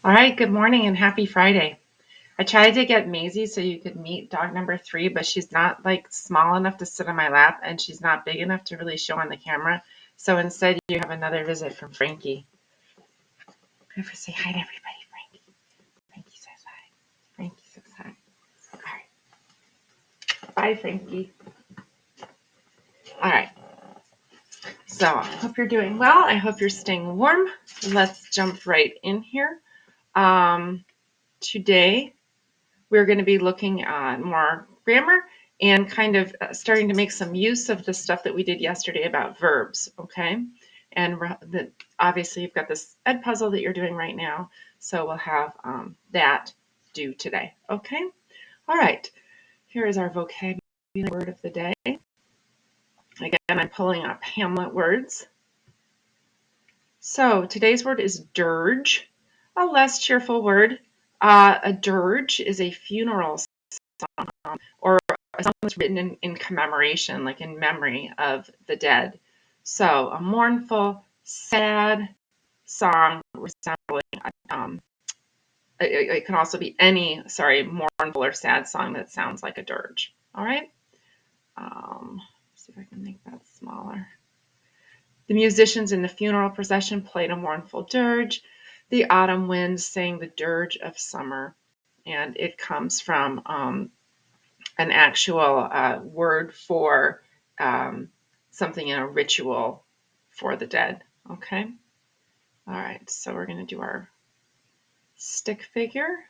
All right, good morning and happy Friday. I tried to get Maisie so you could meet dog number 3, but she's not like small enough to sit on my lap and she's not big enough to really show on the camera. So instead, you have another visit from Frankie. Ever say hi to everybody, Frankie. Frankie says hi. Frankie says hi. All right. Bye, Frankie. All right. So I hope you're doing well. I hope you're staying warm. Let's jump right in here. Today, we're going to be looking at more grammar and kind of starting to make some use of the stuff that we did yesterday about verbs, okay? And obviously you've got this ed puzzle that you're doing right now, so we'll have that due today, okay? All right, here is our vocabulary word of the day. Again, I'm pulling up Hamlet words. So today's word is dirge, a less cheerful word. A dirge is a funeral song or a song that's written in commemoration, like in memory of the dead. So a mournful, sad song resembling, it can also be any, mournful or sad song that sounds like a dirge. All right. See if I can make that smaller. The musicians in the funeral procession played a mournful dirge. The autumn winds sang the dirge of summer. And it comes from an actual word for something in a ritual for the dead. Okay. All right. So we're going to do our stick figure.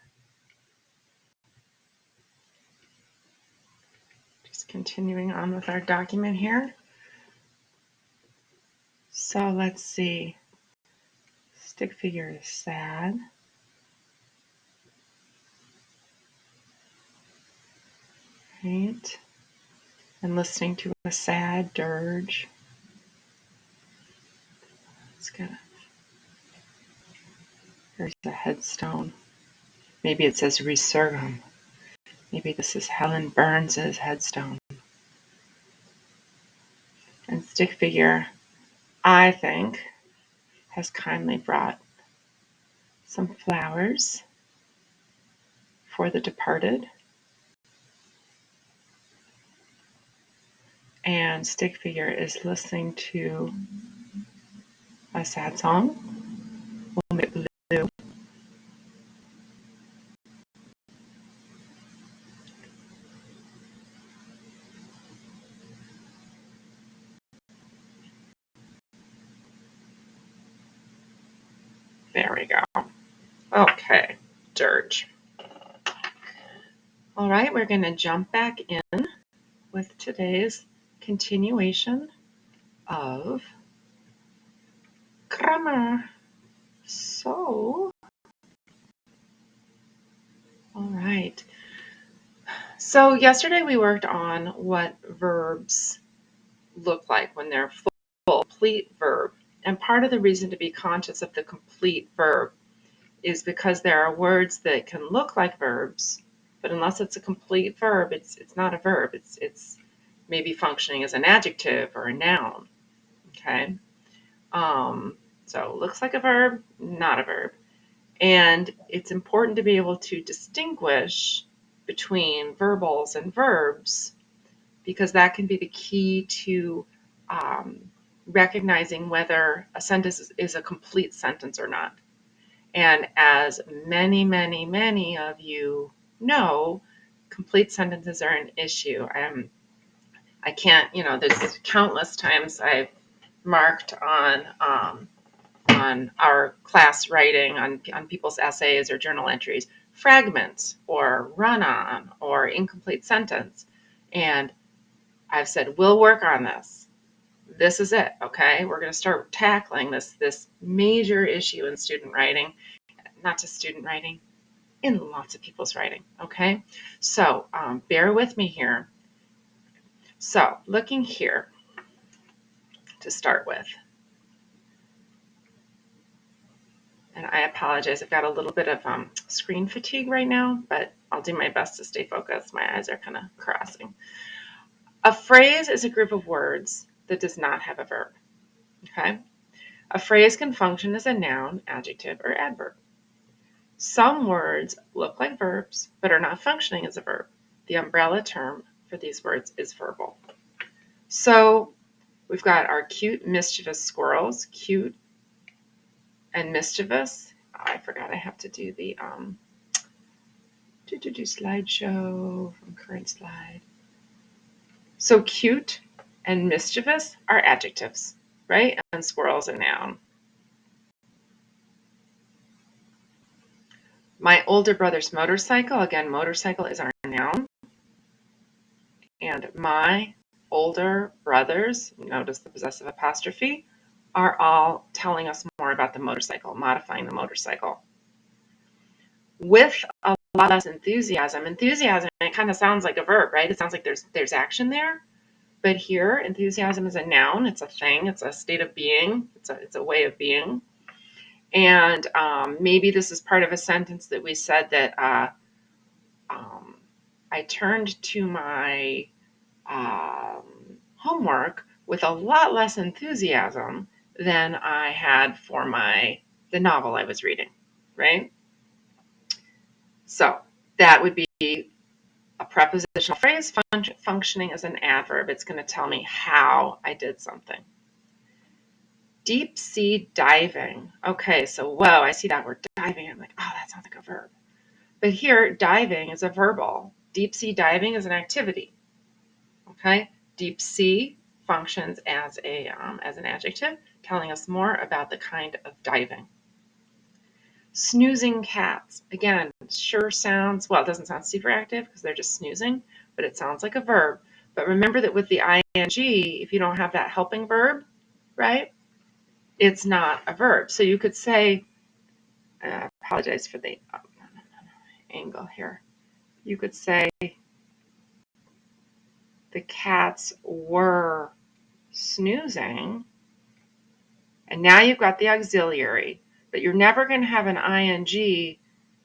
Just continuing on with our document here. So let's see. Stick figure is sad. Right. And listening to a sad dirge. It's good. There's a headstone. Maybe it says Resurgam. Maybe this is Helen Burns' headstone. And stick figure, I think, has kindly brought some flowers for the departed. And stick figure is listening to a sad song. Blue. There we go. Okay, dirge. All right, we're going to jump back in with today's continuation of grammar. So, all right. So yesterday we worked on what verbs look like when they're full, complete verb. And part of the reason to be conscious of the complete verb is because there are words that can look like verbs, but unless it's a complete verb, it's not a verb. It's maybe functioning as an adjective or a noun. Okay. So looks like a verb, not a verb. And it's important to be able to distinguish between verbals and verbs because that can be the key to recognizing whether a sentence is a complete sentence or not. And as many of you know, complete sentences are an issue. I can't, there's countless times I've marked on our class writing, on people's essays or journal entries, fragments or run-on or incomplete sentence. And I've said, we'll work on this. This is it, okay? We're going to start tackling this major issue in student writing, not just student writing, in lots of people's writing, okay? So bear with me here. So looking here to start with, and I apologize, I've got a little bit of screen fatigue right now, but I'll do my best to stay focused. My eyes are kind of crossing. A phrase is a group of words that does not have a verb, okay? A phrase can function as a noun, adjective, or adverb. Some words look like verbs, but are not functioning as a verb. The umbrella term for these words is verbal. So we've got our cute, mischievous squirrels, cute and mischievous. Oh, I forgot I have to do the slideshow from current slide. So cute and mischievous are adjectives, right? And squirrel's a noun. My older brother's motorcycle, again, motorcycle is our noun. And my older brothers, notice the possessive apostrophe, are all telling us more about the motorcycle, modifying the motorcycle. With a lot less enthusiasm. Enthusiasm, it kind of sounds like a verb, right? It sounds like there's action there. But here, enthusiasm is a noun. It's a thing. It's a state of being. It's a way of being. And maybe this is part of a sentence that we said that I turned to my homework with a lot less enthusiasm than I had for the novel I was reading, right? So that would be a prepositional phrase functioning as an adverb. It's going to tell me how I did something. Deep sea diving. Okay, so whoa, I see that word diving. I'm like, oh, that sounds like a verb. But here, diving is a verbal. Deep sea diving is an activity. Okay, deep sea functions as an adjective, telling us more about the kind of diving. Snoozing cats. Again, sure sounds, well, it doesn't sound super active because they're just snoozing, but it sounds like a verb. But remember that with the ing, if you don't have that helping verb, right, it's not a verb. So you could say, I apologize for the angle here. You could say, the cats were snoozing. And now you've got the auxiliary, but you're never going to have an ing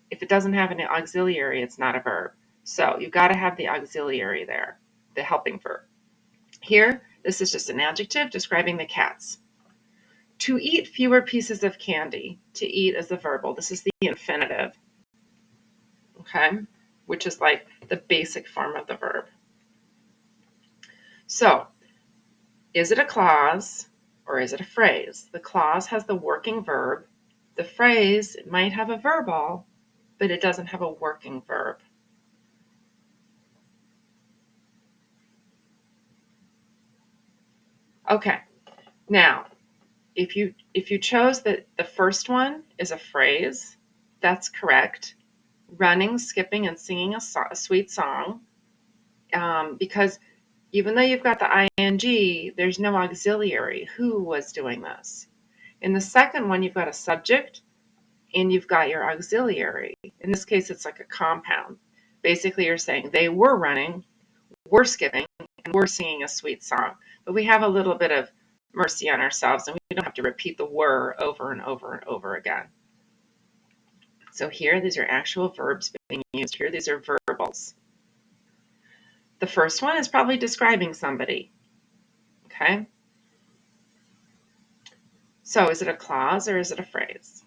if it doesn't have an auxiliary, it's not a verb. So you've got to have the auxiliary there, the helping verb. Here, this is just an adjective describing the cats. To eat fewer pieces of candy. To eat is the verbal. This is the infinitive, okay, which is like the basic form of the verb. So, is it a clause or is it a phrase? The clause has the working verb. The phrase might have a verbal, but it doesn't have a working verb. Okay, now, if you chose that the first one is a phrase, that's correct. Running, skipping, and singing a sweet song, because even though you've got the ing, there's no auxiliary. Who was doing this? In the second one, you've got a subject and you've got your auxiliary. In this case, it's like a compound. Basically, you're saying they were running, we're skipping, and we're singing a sweet song. But we have a little bit of mercy on ourselves, and we don't have to repeat the were over and over and over again. So here, these are actual verbs being used. Here, these are verbals. The first one is probably describing somebody. Okay? So is it a clause or is it a phrase?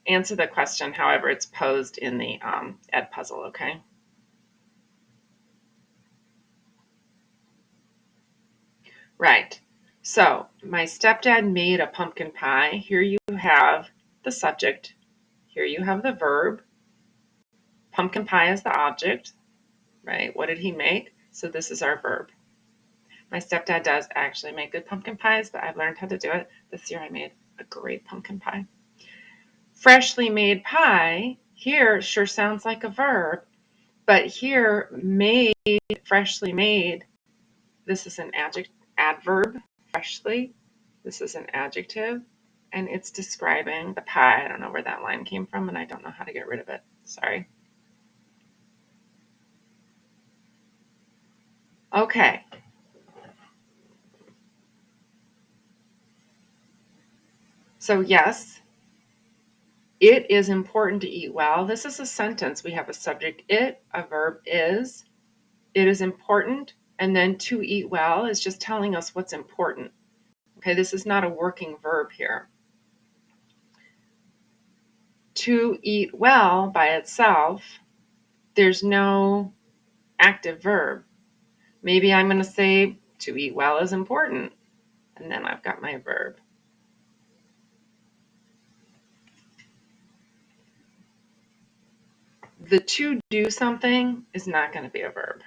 Answer the question however it's posed in the Edpuzzle, okay? Right. So my stepdad made a pumpkin pie. Here you have the subject. Here you have the verb. Pumpkin pie is the object, right? What did he make? So this is our verb. My stepdad does actually make good pumpkin pies, but I've learned how to do it. This year I made a great pumpkin pie. Freshly made pie, here sure sounds like a verb, but here made, freshly made, this is an adverb, freshly. This is an adjective, and it's describing the pie. I don't know where that line came from, and I don't know how to get rid of it. Sorry. Okay. So yes, it is important to eat well. This is a sentence. We have a subject, it, a verb, is. It is important, and then to eat well is just telling us what's important. Okay, this is not a working verb here. To eat well by itself, there's no active verb. Maybe I'm going to say to eat well is important, and then I've got my verb. The to do something is not going to be a verb.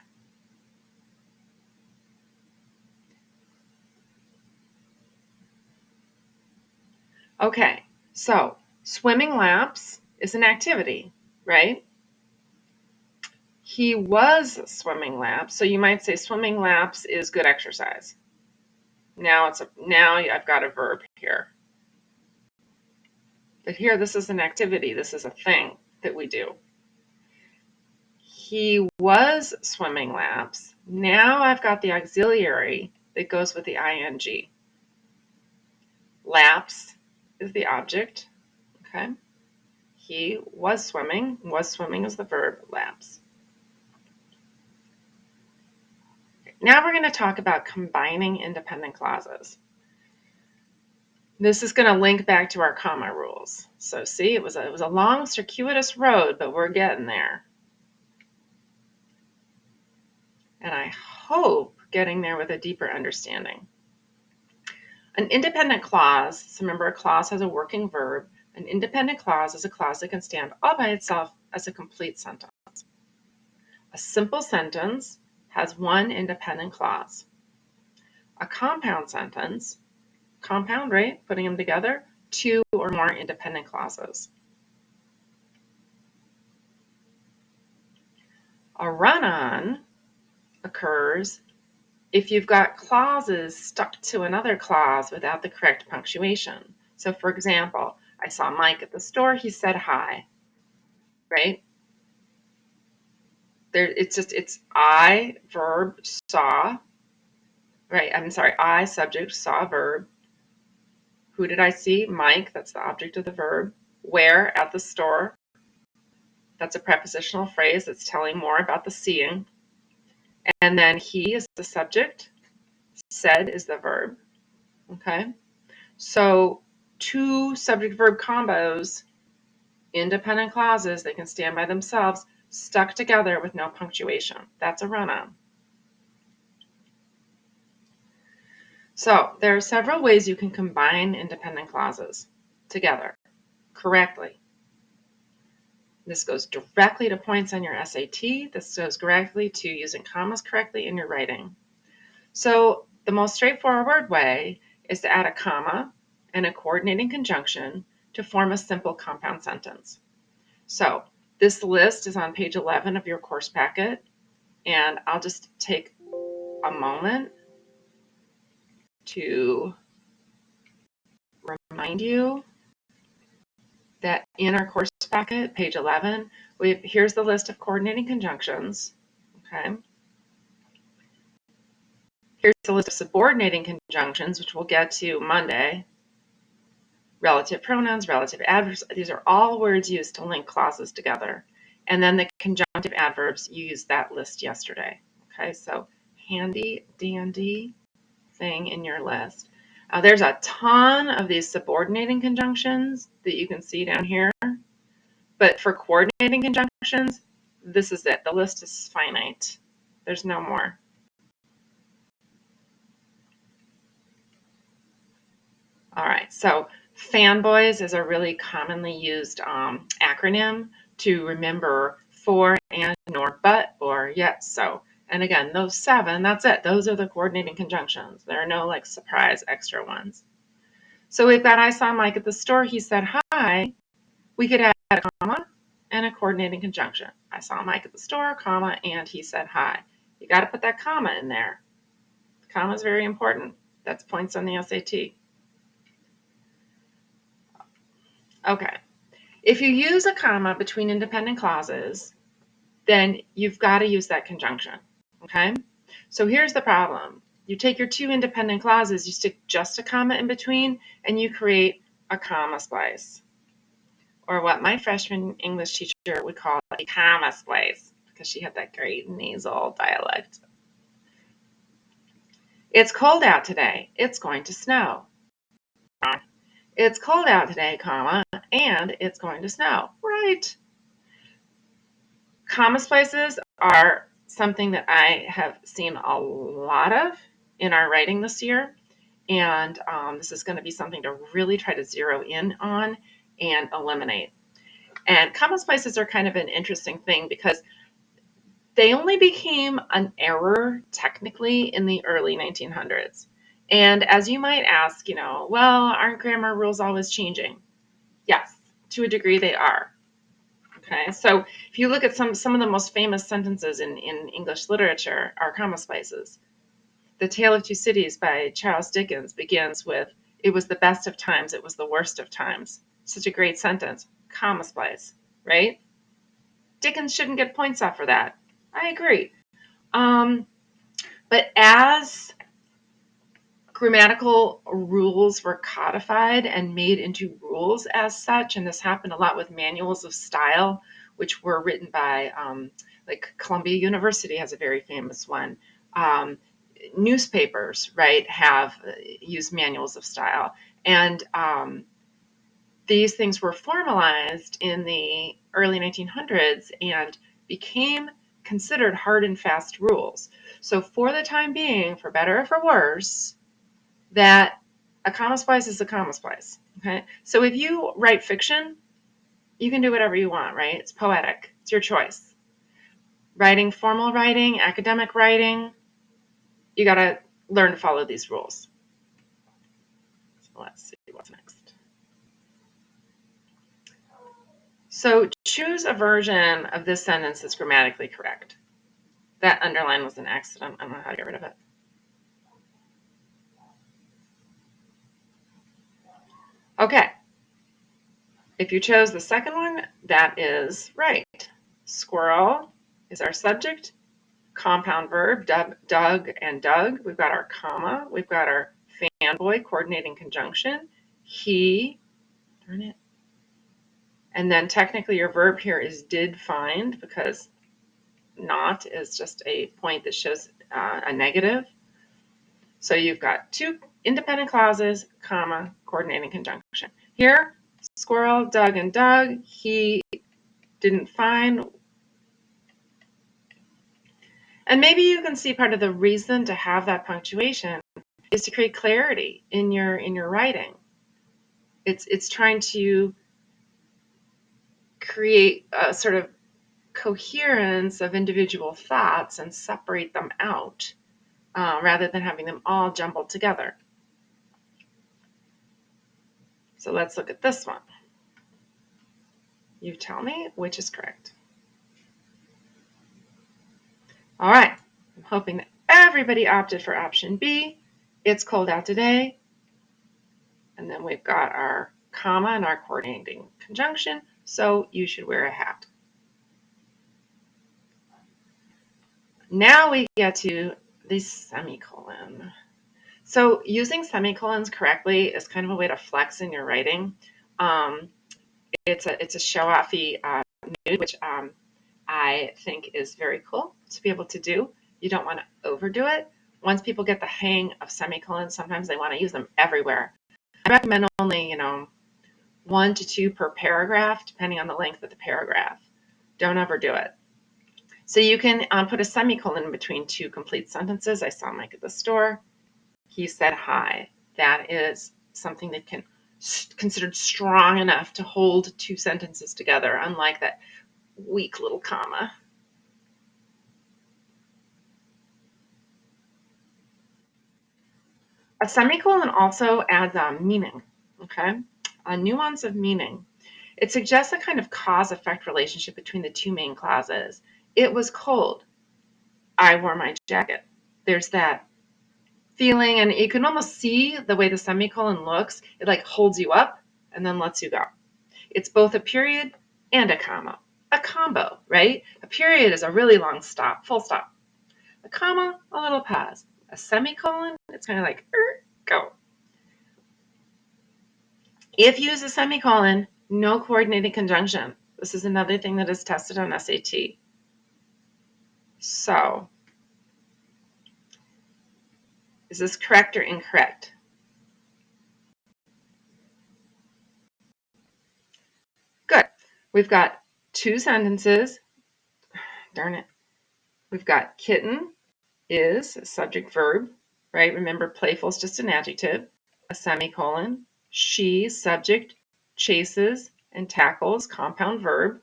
Okay, so swimming laps is an activity, right? He was swimming laps, so you might say swimming laps is good exercise. Now I've got a verb here. But here, this is an activity. This is a thing that we do. He was swimming laps. Now I've got the auxiliary that goes with the ing. Laps is the object. Okay. He was swimming. Was swimming is the verb. Laps. Now we're going to talk about combining independent clauses. This is going to link back to our comma rules. So see, it was a long, circuitous road, but we're getting there. And I hope getting there with a deeper understanding. An independent clause, so remember a clause has a working verb. An independent clause is a clause that can stand all by itself as a complete sentence. A simple sentence has one independent clause. A compound sentence, compound, right? Putting them together, two or more independent clauses. A run-on occurs if you've got clauses stuck to another clause without the correct punctuation. So for example, I saw Mike at the store, he said hi, right? It's I, verb, saw, right? I'm sorry, I, subject, saw, verb. Who did I see? Mike, that's the object of the verb. Where? At the store. That's a prepositional phrase that's telling more about the seeing. And then he is the subject. Said is the verb. Okay? So two subject-verb combos, independent clauses, they can stand by themselves, stuck together with no punctuation. That's a run-on. So there are several ways you can combine independent clauses together correctly. This goes directly to points on your SAT. This goes directly to using commas correctly in your writing. So the most straightforward way is to add a comma and a coordinating conjunction to form a simple compound sentence. So this list is on page 11 of your course packet, and I'll just take a moment to remind you that in our course packet, page 11, here's the list of coordinating conjunctions. Okay. Here's the list of subordinating conjunctions, which we'll get to Monday. Relative pronouns, relative adverbs, these are all words used to link clauses together. And then the conjunctive adverbs, you used that list yesterday. Okay, so handy dandy thing in your list. There's a ton of these subordinating conjunctions that you can see down here. But for coordinating conjunctions, this is it. The list is finite. There's no more. All right, so fanboys is a really commonly used acronym to remember for, and, nor, but, or, yet, so. And again, those 7, that's it. Those are the coordinating conjunctions. There are no like surprise extra ones. So we've got I saw Mike at the store. He said hi. We could add a comma and a coordinating conjunction. I saw Mike at the store, comma, and he said hi. You got to put that comma in there. The comma is very important. That's points on the SAT. Okay. If you use a comma between independent clauses, then you've got to use that conjunction. Okay? So here's the problem. You take your 2 independent clauses, you stick just a comma in between, and you create a comma splice. Or what my freshman English teacher would call a comma splice, because she had that great nasal dialect. It's cold out today. It's going to snow. It's cold out today, comma, and it's going to snow. Right. Comma splices are something that I have seen a lot of in our writing this year. And this is going to be something to really try to zero in on and eliminate. And comma splices are kind of an interesting thing because they only became an error technically in the early 1900s. And as you might ask, well, aren't grammar rules always changing? Yes, to a degree they are. Okay, so if you look at some of the most famous sentences in English literature are comma splices. The Tale of Two Cities by Charles Dickens begins with, "It was the best of times, it was the worst of times." Such a great sentence, comma splice, right? Dickens shouldn't get points off for that. I agree. But as grammatical rules were codified and made into rules as such, and this happened a lot with manuals of style, which were written by, like Columbia University has a very famous one. Newspapers, right, have used manuals of style. And these things were formalized in the early 1900s and became considered hard and fast rules. So for the time being, for better or for worse, that a comma splice is a comma splice. Okay. So if you write fiction, you can do whatever you want, right? It's poetic. It's your choice. Writing, formal writing, academic writing, you got to learn to follow these rules. So let's see what's next. So choose a version of this sentence that's grammatically correct. That underline was an accident. I don't know how to get rid of it. Okay. If you chose the second one, that is right. Squirrel is our subject. Compound verb, Doug and Doug. We've got our comma. We've got our fanboy coordinating conjunction. He, darn it. And then technically your verb here is did find, because not is just a point that shows a negative. So you've got two independent clauses, comma, coordinating conjunction. Here, squirrel, Doug and Doug. He didn't find. And maybe you can see part of the reason to have that punctuation is to create clarity in your writing. It's trying to create a sort of coherence of individual thoughts and separate them out rather than having them all jumbled together. So let's look at this one. You tell me which is correct. All right, I'm hoping that everybody opted for option B. It's cold out today. And then we've got our comma and our coordinating conjunction, so you should wear a hat. Now we get to the semicolon. So using semicolons correctly is kind of a way to flex in your writing. It's a show-offy mood, which I think is very cool to be able to do. You don't want to overdo it. Once people get the hang of semicolons, sometimes they want to use them everywhere. I recommend only, 1 to 2 per paragraph, depending on the length of the paragraph. Don't overdo it. So you can put a semicolon in between two complete sentences. I saw Mike at the store. He said hi. That is something that can considered strong enough to hold two sentences together, unlike that weak little comma. A semicolon also adds meaning, okay? A nuance of meaning. It suggests a kind of cause-effect relationship between the two main clauses. It was cold. I wore my jacket. There's that feeling, and you can almost see the way the semicolon looks. It like holds you up and then lets you go. It's both a period and a comma. A combo, right? A period is a really long stop, full stop. A comma, a little pause. A semicolon, it's kind of like, go. If you use a semicolon, no coordinating conjunction. This is another thing that is tested on SAT. So, is this correct or incorrect? We've got two sentences. Darn it. We've got kitten is subject verb, right? Remember, playful is just an adjective, a semicolon. She, subject, chases and tackles, compound verb.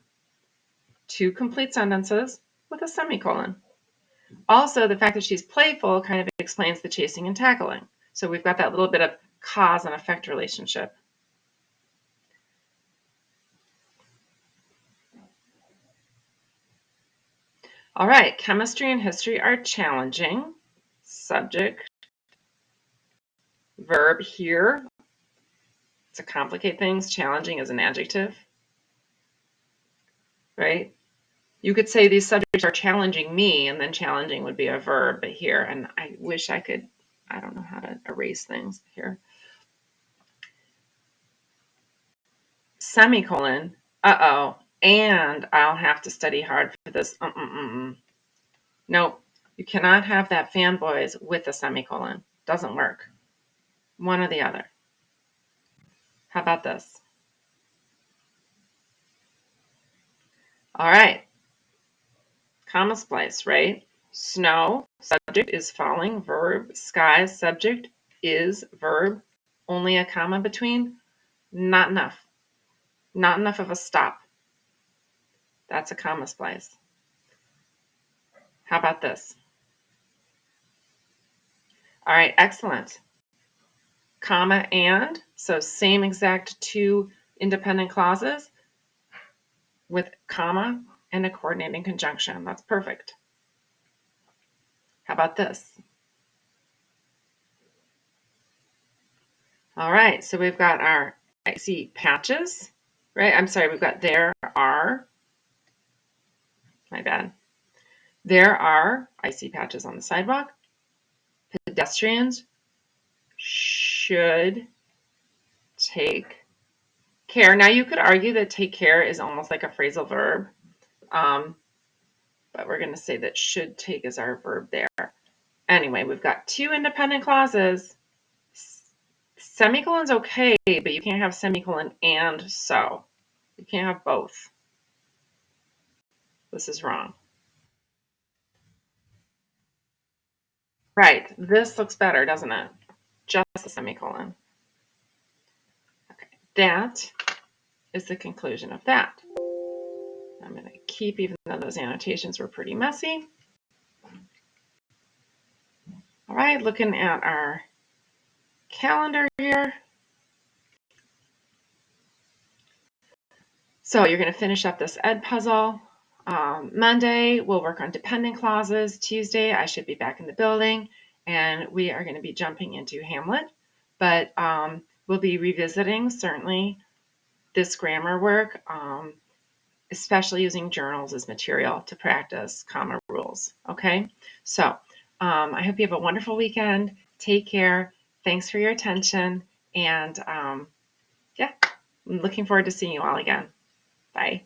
Two complete sentences with a semicolon. Also, the fact that she's playful kind of explains the chasing and tackling. So we've got that little bit of cause and effect relationship. All right, chemistry and history are challenging. Subject, verb here. To complicate things, challenging is an adjective, right? You could say these subjects are challenging me, and then challenging would be a verb here. And I wish I could, I don't know how to erase things here. Semicolon, uh-oh, and I'll have to study hard for this. Nope, you cannot have that fanboys with a semicolon. Doesn't work. One or the other. How about this? All right. Comma splice, right? Snow, subject is falling, verb. Sky, subject is verb. Only a comma between? Not enough. Not enough of a stop. That's a comma splice. How about this? All right, excellent. Comma and, so same exact two independent clauses with comma and a coordinating conjunction. That's perfect. How about this? All right, so we've got our icy patches, right? I'm sorry, we've got there are, my bad. There are icy patches on the sidewalk. Pedestrians should take care. Now, you could argue that take care is almost like a phrasal verb, but we're going to say that should take is our verb there. Anyway, we've got two independent clauses. Semicolon's okay, but you can't have semicolon and so. You can't have both. This is wrong. Right. This looks better, doesn't it? Just a semicolon. Okay. That is the conclusion of that. I'm going to keep, even though those annotations were pretty messy. All right, looking at our calendar here. So you're going to finish up this Edpuzzle. Monday, we'll work on dependent clauses. Tuesday, I should be back in the building, and we are going to be jumping into Hamlet. But we'll be revisiting, certainly, this grammar work, especially using journals as material to practice comma rules. Okay? So I hope you have a wonderful weekend. Take care. Thanks for your attention. And yeah, I'm looking forward to seeing you all again. Bye.